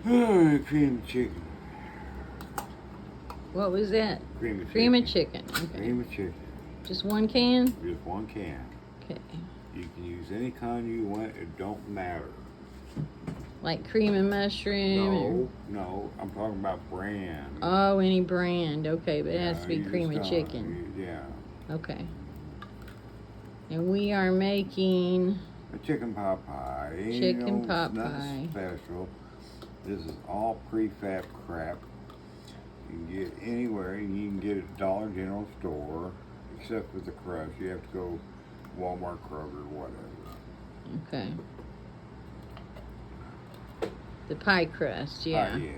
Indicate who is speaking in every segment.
Speaker 1: Cream of chicken.
Speaker 2: What was that?
Speaker 1: Cream of
Speaker 2: Cream of
Speaker 1: chicken.
Speaker 2: chicken. Okay.
Speaker 1: Cream of chicken.
Speaker 2: Just one can?
Speaker 1: Just one can.
Speaker 2: Okay.
Speaker 1: You can use any kind you want. It don't matter.
Speaker 2: Like cream and mushroom?
Speaker 1: No. I'm talking about brand.
Speaker 2: Oh, any brand. Okay, but it has to be
Speaker 1: you
Speaker 2: cream
Speaker 1: just
Speaker 2: of
Speaker 1: don't.
Speaker 2: chicken.
Speaker 1: Yeah.
Speaker 2: Okay. And we are making
Speaker 1: A chicken pot pie.
Speaker 2: chicken pot
Speaker 1: It's
Speaker 2: pie.
Speaker 1: nothing special. This is all prefab crap. You can get anywhere. You can get it at Dollar General store, except for the crust. You have to go Walmart, Kroger, whatever.
Speaker 2: Okay. The pie crust, yeah.
Speaker 1: Yeah.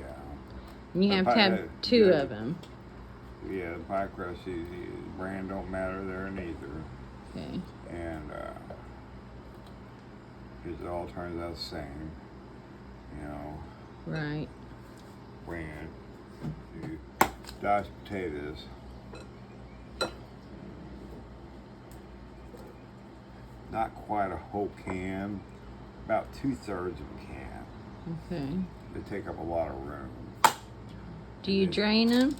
Speaker 2: And you have to have two of them.
Speaker 1: Yeah, the pie crust, the brand don't matter there neither.
Speaker 2: Okay.
Speaker 1: And it all turns out the same. You know.
Speaker 2: Right.
Speaker 1: Brand. You diced potatoes. Not quite a whole can. About 2/3 of a can.
Speaker 2: Okay.
Speaker 1: They take up a lot of room.
Speaker 2: Do you drain them?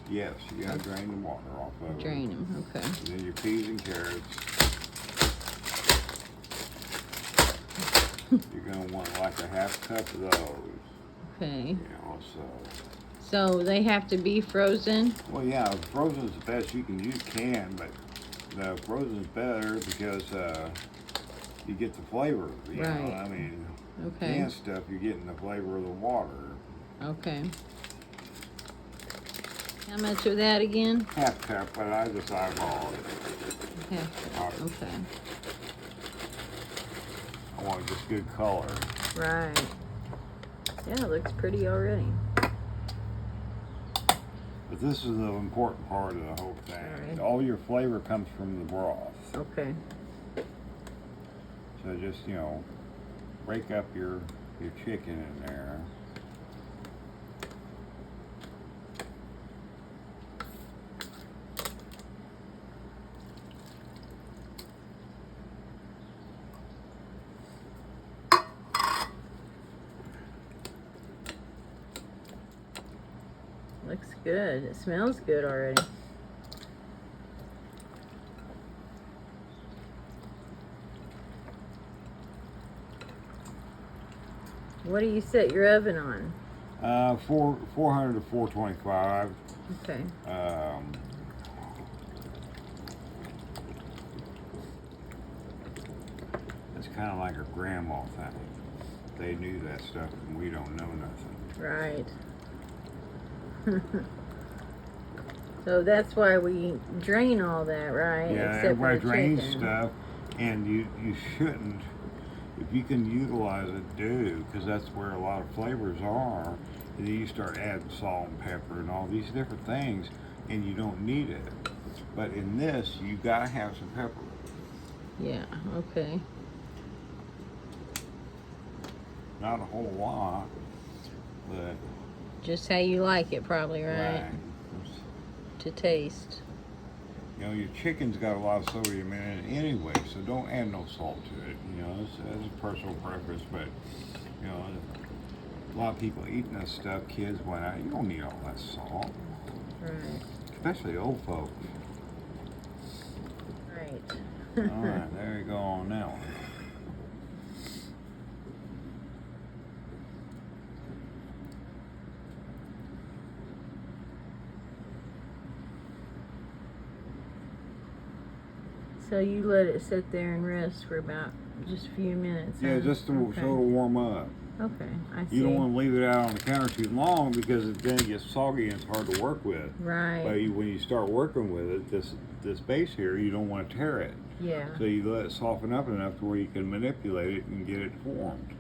Speaker 1: Yes, you gotta drain the water off of them.
Speaker 2: Drain them, okay.
Speaker 1: And then your peas and carrots. You're gonna want like a half cup of those.
Speaker 2: Okay.
Speaker 1: You know,
Speaker 2: So they have to be frozen?
Speaker 1: well, yeah, frozen's the best you can use can, but the frozen's better because you get the flavor. You know, I mean,
Speaker 2: Okay.
Speaker 1: canned stuff, you're getting the flavor of the water.
Speaker 2: Okay. How much of that again?
Speaker 1: Half cup, but I just eyeballed it.
Speaker 2: Half cup. Okay.
Speaker 1: I want just good color.
Speaker 2: Right. Yeah, it looks pretty already.
Speaker 1: But this is the important part of the whole thing.
Speaker 2: Right.
Speaker 1: All your flavor comes from the broth.
Speaker 2: Okay.
Speaker 1: So just, you know, break up your chicken in there.
Speaker 2: Looks good. It smells good already. What do you set your oven on?
Speaker 1: 400 to 425.
Speaker 2: Okay.
Speaker 1: It's kind of like a grandma thing. They knew that stuff and we don't know nothing.
Speaker 2: Right. So that's why we drain all that, right?
Speaker 1: Yeah,
Speaker 2: Except for
Speaker 1: everybody
Speaker 2: the
Speaker 1: drains
Speaker 2: chicken.
Speaker 1: stuff, and you shouldn't. If you can utilize it, do, because that's where a lot of flavors are. And then you start adding salt and pepper and all these different things, and you don't need it. But in this, you gotta have some pepper.
Speaker 2: Yeah, okay.
Speaker 1: Not a whole lot, but
Speaker 2: Just how you like it, probably, right?
Speaker 1: right.
Speaker 2: To taste.
Speaker 1: You know, your chicken's got a lot of sodium in it anyway, so don't add no salt to it. You know, that's a personal preference, but, you know, a lot of people eating this stuff, kids went out, you don't need all that salt.
Speaker 2: Right.
Speaker 1: Especially old folks.
Speaker 2: Right.
Speaker 1: All right, there you go on that one.
Speaker 2: So you let it sit there and rest for about just a few minutes.
Speaker 1: Yeah,
Speaker 2: huh?
Speaker 1: just to
Speaker 2: Okay.
Speaker 1: so it'll warm up.
Speaker 2: Okay, I see.
Speaker 1: You don't want to leave it out on the counter too long because then it gets soggy and it's hard to work with.
Speaker 2: Right.
Speaker 1: But when you start working with it, this base here, you don't want to tear it.
Speaker 2: Yeah.
Speaker 1: So you let it soften up enough to where you can manipulate it and get it formed.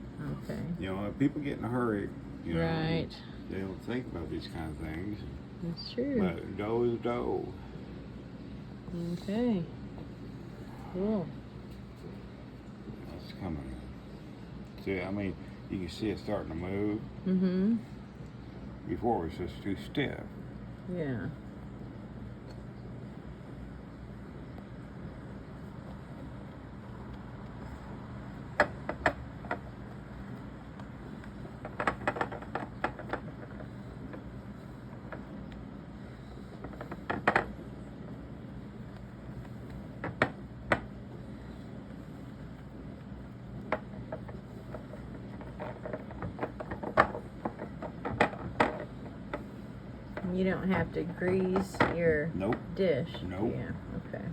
Speaker 2: Okay.
Speaker 1: You know, if people get in a hurry, you know,
Speaker 2: Right.
Speaker 1: they don't think about these kind of things.
Speaker 2: That's true.
Speaker 1: But dough is dough.
Speaker 2: Okay. Cool.
Speaker 1: That's coming. See, I mean, you can see it starting to move.
Speaker 2: Mm-hmm.
Speaker 1: Before it was just too stiff.
Speaker 2: Yeah. You don't have to grease your
Speaker 1: Nope.
Speaker 2: dish.
Speaker 1: Nope.
Speaker 2: Yeah, okay.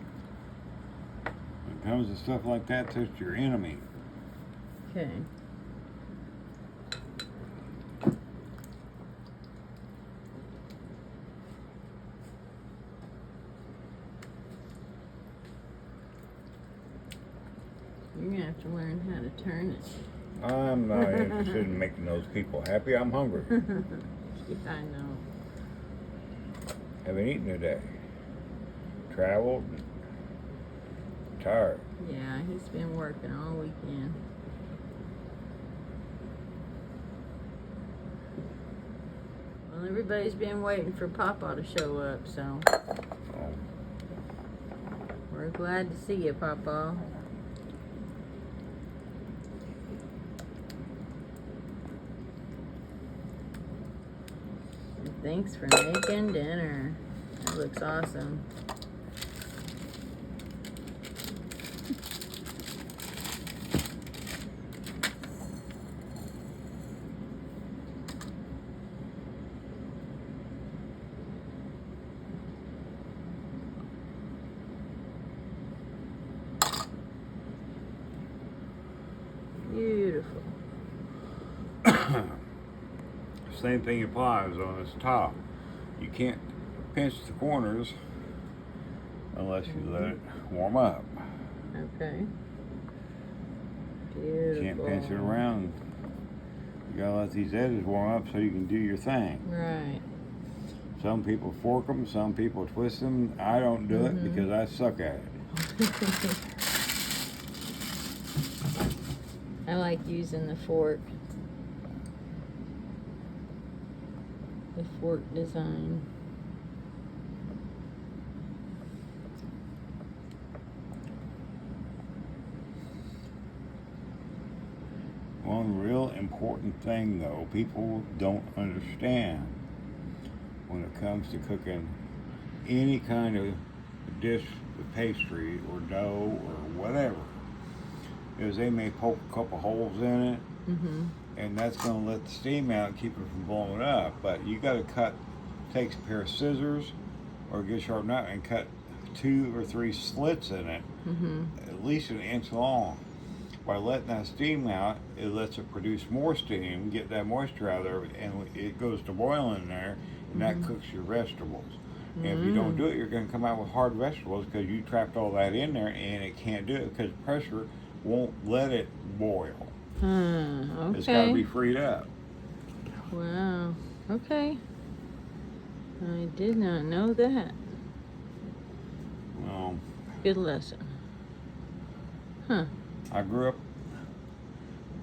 Speaker 1: When it comes to stuff like that, that's your enemy.
Speaker 2: Okay. You're gonna have to learn how to turn it.
Speaker 1: I'm not interested in making those people happy. I'm hungry.
Speaker 2: I know.
Speaker 1: Haven't eaten today. Traveled. Tired.
Speaker 2: Yeah, he's been working all weekend. Well, everybody's been waiting for Papa to show up, so
Speaker 1: Oh.
Speaker 2: we're glad to see you, Papa. And thanks for making dinner. That looks awesome. Beautiful.
Speaker 1: Same thing applies on this top. You can't pinch the corners unless you let it warm up.
Speaker 2: Okay. Beautiful.
Speaker 1: Can't pinch it around. You gotta let these edges warm up so you can do your thing.
Speaker 2: Right.
Speaker 1: Some people fork them, some people twist them. I don't do it because I suck at it.
Speaker 2: I like using the fork. The fork design.
Speaker 1: One real important thing, though, people don't understand when it comes to cooking any kind of dish with pastry or dough or whatever, is they may poke a couple holes in it, and that's going to let the steam out and keep it from blowing up. But you got to take a pair of scissors or get a sharp knife and cut 2 or 3 slits in it, at least an inch long. By letting that steam out, it lets it produce more steam, get that moisture out of there, and it goes to boil in there, and that cooks your vegetables. And if you don't do it, you're going to come out with hard vegetables because you trapped all that in there, and it can't do it because pressure won't let it boil.
Speaker 2: Okay.
Speaker 1: It's got to be freed up.
Speaker 2: Wow. Okay. I did not know that.
Speaker 1: Well,
Speaker 2: Good lesson. Huh.
Speaker 1: I grew up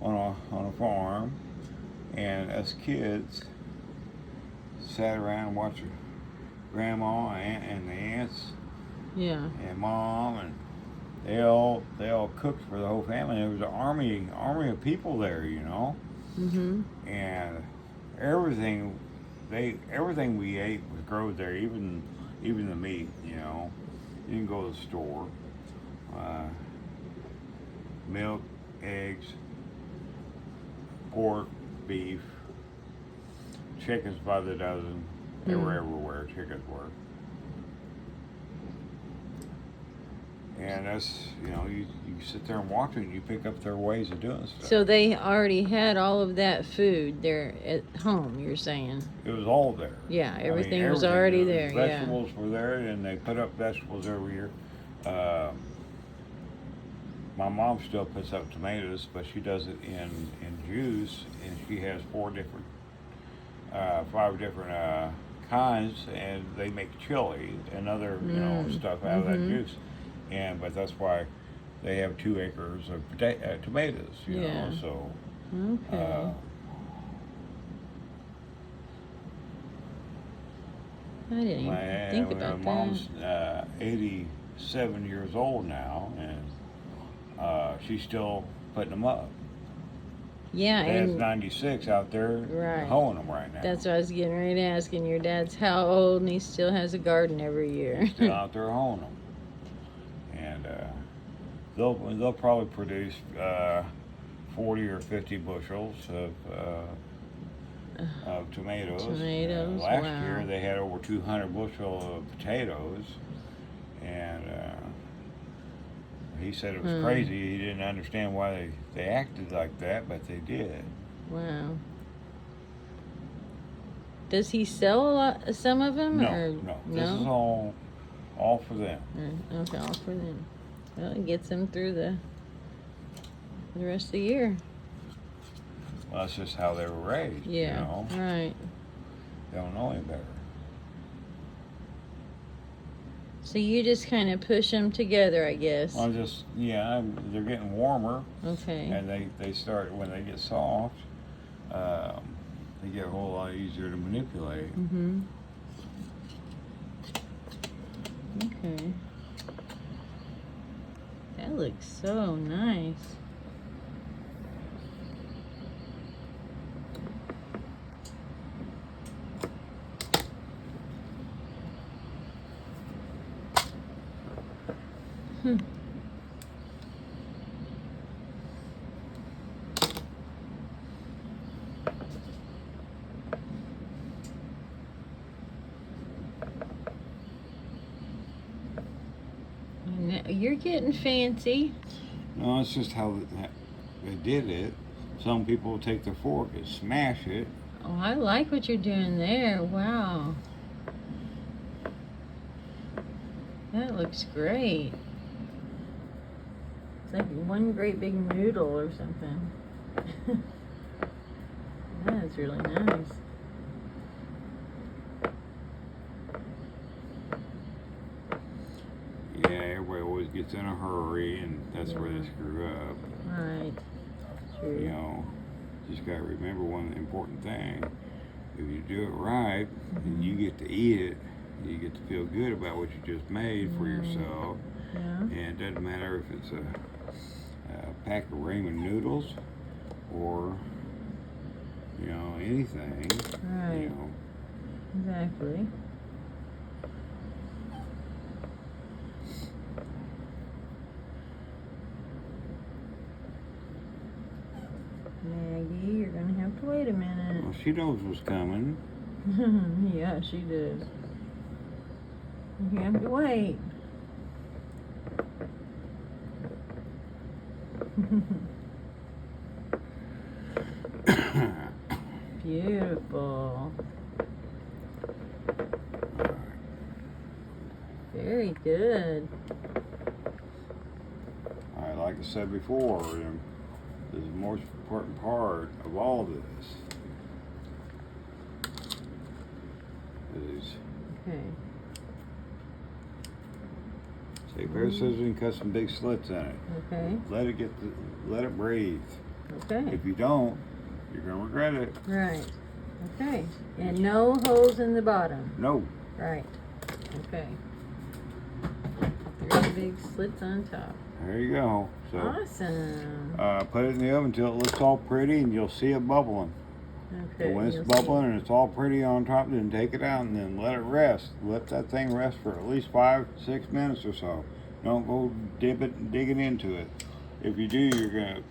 Speaker 1: on a farm, and as kids, sat around and watched grandma and the aunts
Speaker 2: Yeah.
Speaker 1: and mom, and they all cooked for the whole family. There was an army of people there, you know. And everything we ate was grown there, even the meat, you know. You didn't go to the store. Milk, eggs, pork, beef, chickens by the dozen. They were everywhere, chickens were. And that's, you know, you sit there and watch it and you pick up their ways of doing stuff.
Speaker 2: So they already had all of that food there at home, you're saying?
Speaker 1: It was all there.
Speaker 2: Yeah, everything,
Speaker 1: I mean,
Speaker 2: was already there,
Speaker 1: vegetables were there, and they put up vegetables every year. My mom still puts up tomatoes, but she does it in juice, and she has 5 different kinds, and they make chili and other stuff out of that juice. But that's why they have 2 acres of tomatoes, you know. So
Speaker 2: Okay. I didn't even think about
Speaker 1: my mom's 87 years old now, and she's still putting them up.
Speaker 2: Yeah,
Speaker 1: Dad's
Speaker 2: and
Speaker 1: 96 out there hoeing them right now.
Speaker 2: that's what I was getting ready to ask. And your dad's how old, and he still has a garden every year.
Speaker 1: He's still out there hoeing them, and they'll probably produce 40 or 50 bushels of of tomatoes.
Speaker 2: Tomatoes,
Speaker 1: Last
Speaker 2: wow.
Speaker 1: year they had over 200 bushel of potatoes, and he said it was crazy. He didn't understand why they acted like that, but they did.
Speaker 2: Wow. Does he sell a lot, some of them?
Speaker 1: No,
Speaker 2: or
Speaker 1: no.
Speaker 2: no?
Speaker 1: This is all for them.
Speaker 2: Okay, all for them. Well, it gets them through the rest of the year.
Speaker 1: Well, that's just how they were raised.
Speaker 2: Yeah,
Speaker 1: You know?
Speaker 2: right.
Speaker 1: They don't know any better.
Speaker 2: So you just kind of push them together, I guess.
Speaker 1: Well, they're getting warmer,
Speaker 2: Okay.
Speaker 1: and they start, when they get soft, they get a whole lot easier to manipulate.
Speaker 2: Mm-hmm. Okay. That looks so nice. You're getting fancy.
Speaker 1: No, it's just how they did it. Some people take the fork and smash it.
Speaker 2: Oh, I like what you're doing there. Wow. That looks great. It's like one great big noodle or something. That is really nice.
Speaker 1: Yeah, everybody always gets in a hurry, and that's where they screw up.
Speaker 2: Right. True.
Speaker 1: You know, just gotta remember one important thing. If you do it right, and you get to eat it, you get to feel good about what you just made for yourself.
Speaker 2: Yeah.
Speaker 1: And it doesn't matter if it's a pack of ramen noodles or, you know, anything.
Speaker 2: Right.
Speaker 1: You know.
Speaker 2: Exactly. Maggie, you're gonna have to wait a minute.
Speaker 1: Well, she knows what's coming.
Speaker 2: Yeah, she does. You have to wait. Beautiful. Very good.
Speaker 1: All right, like I said before, the most important part of all this is
Speaker 2: Okay.
Speaker 1: take a pair of scissors and cut some big slits in it.
Speaker 2: Okay.
Speaker 1: Let it breathe.
Speaker 2: Okay.
Speaker 1: If you don't, you're gonna regret it.
Speaker 2: Right. Okay. And no holes in the bottom.
Speaker 1: No.
Speaker 2: Right. Okay. 3 big slits on top.
Speaker 1: There you go. So
Speaker 2: Awesome.
Speaker 1: put it in the oven until it looks all pretty, and you'll see it bubbling.
Speaker 2: Okay.
Speaker 1: And when it's
Speaker 2: you'll
Speaker 1: bubbling and it's all pretty on top, then take it out and then let it rest. Let that thing rest for at least 5-6 minutes or so. Don't go digging into it. If you do, it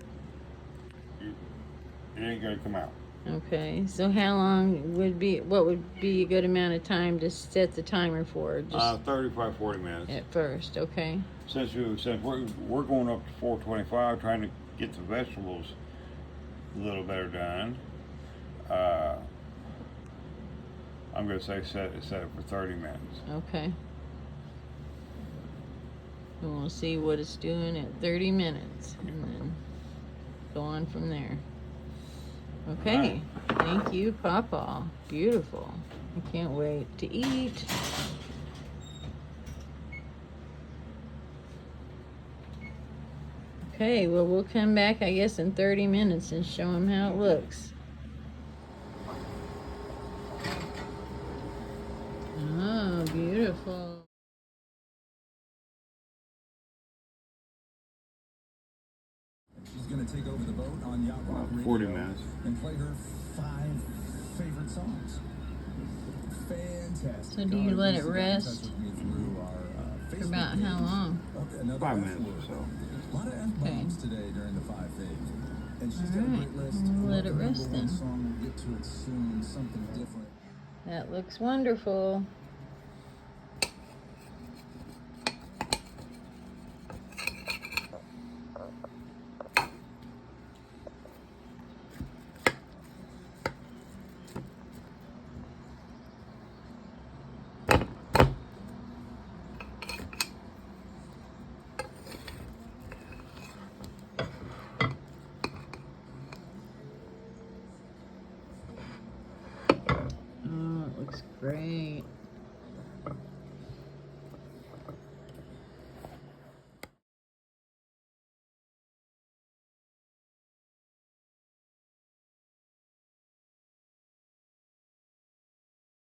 Speaker 1: ain't gonna come out.
Speaker 2: Okay. So how long what would be a good amount of time to set the timer for? Just
Speaker 1: 35-40 minutes.
Speaker 2: at first, okay.
Speaker 1: Since we're going up to 425, trying to get the vegetables a little better done, I'm gonna say set it for 30 minutes.
Speaker 2: Okay. And we'll see what it's doing at 30 minutes and then go on from there. Okay. Thank you, Papa. Beautiful. I can't wait to eat. Okay, well, we'll come back, I guess, in 30 minutes and show him how it looks. Oh, beautiful.
Speaker 3: She's going to take over the boat on Yacht Rock Radio
Speaker 1: 40 minutes.
Speaker 3: and play her 5 favorite songs. Fantastic.
Speaker 2: So do you let it rest for about how long?
Speaker 1: 5 minutes or so.
Speaker 3: A lot of F-bombs today during the 5 faves. And and she's got a great list.
Speaker 2: Let it
Speaker 3: Number
Speaker 2: rest
Speaker 3: one
Speaker 2: then.
Speaker 3: song, we'll get to it soon. Something different.
Speaker 2: That looks wonderful.